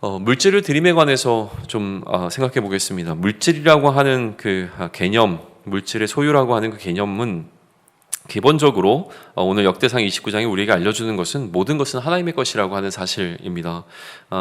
물질을 드림에 관해서 좀 생각해 보겠습니다. 물질이라고 하는 그 개념, 물질의 소유라고 하는 그 개념은 기본적으로 오늘 역대상 29장이 우리에게 알려주는 것은 모든 것은 하나님의 것이라고 하는 사실입니다.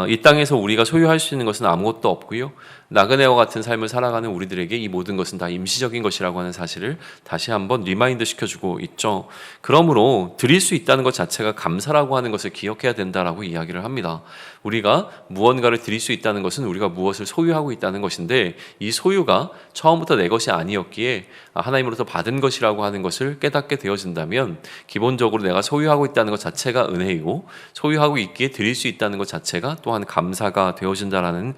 이 땅에서 우리가 소유할 수 있는 것은 아무것도 없고요. 나그네와 같은 삶을 살아가는 우리들에게 이 모든 것은 다 임시적인 것이라고 하는 사실을 다시 한번 리마인드 시켜주고 있죠. 그러므로 드릴 수 있다는 것 자체가 감사라고 하는 것을 기억해야 된다라고 이야기를 합니다. 우리가 무언가를 드릴 수 있다는 것은 우리가 무엇을 소유하고 있다는 것인데, 이 소유가 처음부터 내 것이 아니었기에 하나님으로부터 받은 것이라고 하는 것을 깨닫게 되어진다면, 기본적으로 내가 소유하고 있다는 것 자체가 은혜이고, 소유하고 있기에 드릴 수 있다는 것 자체가 또한 감사가 되어진다라는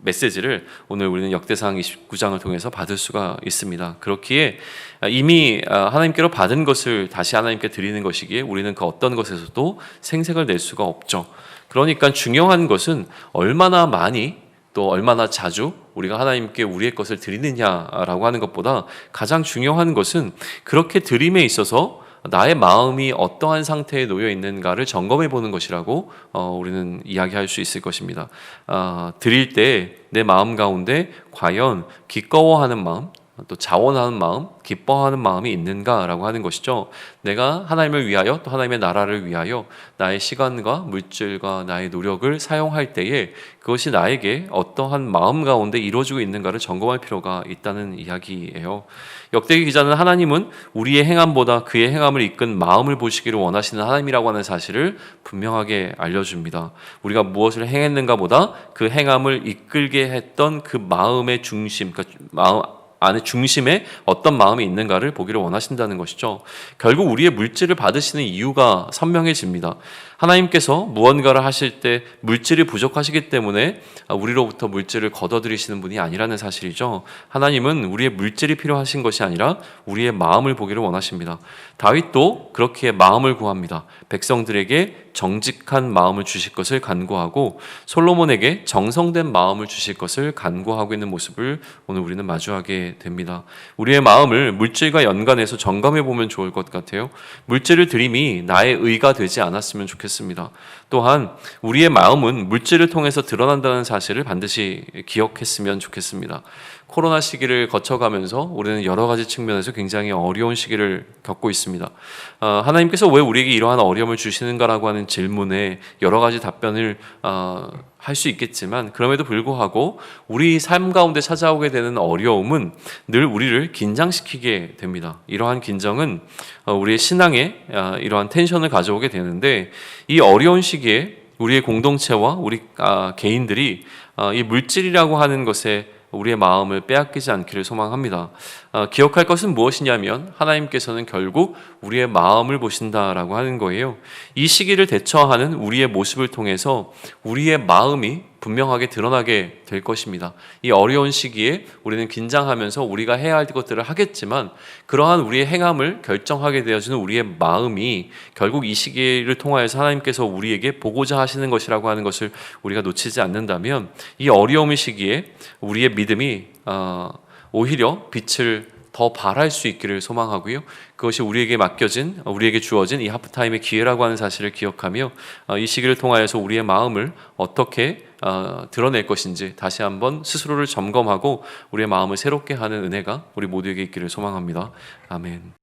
메시지를 오늘 우리는 역대상 29장을 통해서 받을 수가 있습니다. 그렇기에 이미 하나님께로 받은 것을 다시 하나님께 드리는 것이기에 우리는 그 어떤 것에서도 생색을 낼 수가 없죠. 그러니까 중요한 것은 얼마나 많이 또 얼마나 자주 우리가 하나님께 우리의 것을 드리느냐라고 하는 것보다 가장 중요한 것은 그렇게 드림에 있어서 나의 마음이 어떠한 상태에 놓여 있는가를 점검해 보는 것이라고 우리는 이야기할 수 있을 것입니다. 드릴 때 내 마음 가운데 과연 기꺼워하는 마음, 또 자원하는 마음, 기뻐하는 마음이 있는가라고 하는 것이죠. 내가 하나님을 위하여 또 하나님의 나라를 위하여 나의 시간과 물질과 나의 노력을 사용할 때에 그것이 나에게 어떠한 마음 가운데 이루어지고 있는가를 점검할 필요가 있다는 이야기예요. 역대기 기자는 하나님은 우리의 행함보다 그의 행함을 이끈 마음을 보시기를 원하시는 하나님이라고 하는 사실을 분명하게 알려줍니다. 우리가 무엇을 행했는가 보다 그 행함을 이끌게 했던 그 마음의 중심, 그러니까 마음 안에 중심에 어떤 마음이 있는가를 보기를 원하신다는 것이죠. 결국 우리의 물질을 받으시는 이유가 선명해집니다. 하나님께서 무언가를 하실 때 물질이 부족하시기 때문에 우리로부터 물질을 걷어들이시는 분이 아니라는 사실이죠. 하나님은 우리의 물질이 필요하신 것이 아니라 우리의 마음을 보기를 원하십니다. 다윗도 그렇게 마음을 구합니다. 백성들에게 정직한 마음을 주실 것을 간구하고 솔로몬에게 정성된 마음을 주실 것을 간구하고 있는 모습을 오늘 우리는 마주하게 됩니다. 우리의 마음을 물질과 연관해서 점검해 보면 좋을 것 같아요. 물질을 드림이 나의 의가 되지 않았으면 좋겠습니다. 또한 우리의 마음은 물질을 통해서 드러난다는 사실을 반드시 기억했으면 좋겠습니다. 코로나 시기를 거쳐가면서 우리는 여러 가지 측면에서 굉장히 어려운 시기를 겪고 있습니다. 하나님께서 왜 우리에게 이러한 어려움을 주시는가라고 하는 질문에 여러 가지 답변을 할 수 있겠지만, 그럼에도 불구하고 우리 삶 가운데 찾아오게 되는 어려움은 늘 우리를 긴장시키게 됩니다. 이러한 긴장은 우리의 신앙에 이러한 텐션을 가져오게 되는데, 이 어려운 시기에 우리의 공동체와 우리 개인들이 이 물질이라고 하는 것에 우리의 마음을 빼앗기지 않기를 소망합니다. 기억할 것은 무엇이냐면 하나님께서는 결국 우리의 마음을 보신다라고 하는 거예요. 이 시기를 대처하는 우리의 모습을 통해서 우리의 마음이 분명하게 드러나게 될 것입니다. 이 어려운 시기에 우리는 긴장하면서 우리가 해야 할 것들을 하겠지만, 그러한 우리의 행함을 결정하게 되어지는 우리의 마음이 결국 이 시기를 통하여서 하나님께서 우리에게 보고자 하시는 것이라고 하는 것을 우리가 놓치지 않는다면, 이 어려움의 시기에 우리의 믿음이 오히려 빛을 더 발할 수 있기를 소망하고요. 그것이 우리에게 주어진 이 하프타임의 기회라고 하는 사실을 기억하며 이 시기를 통하여서 우리의 마음을 어떻게 드러낼 것인지 다시 한번 스스로를 점검하고 우리의 마음을 새롭게 하는 은혜가 우리 모두에게 있기를 소망합니다. 아멘.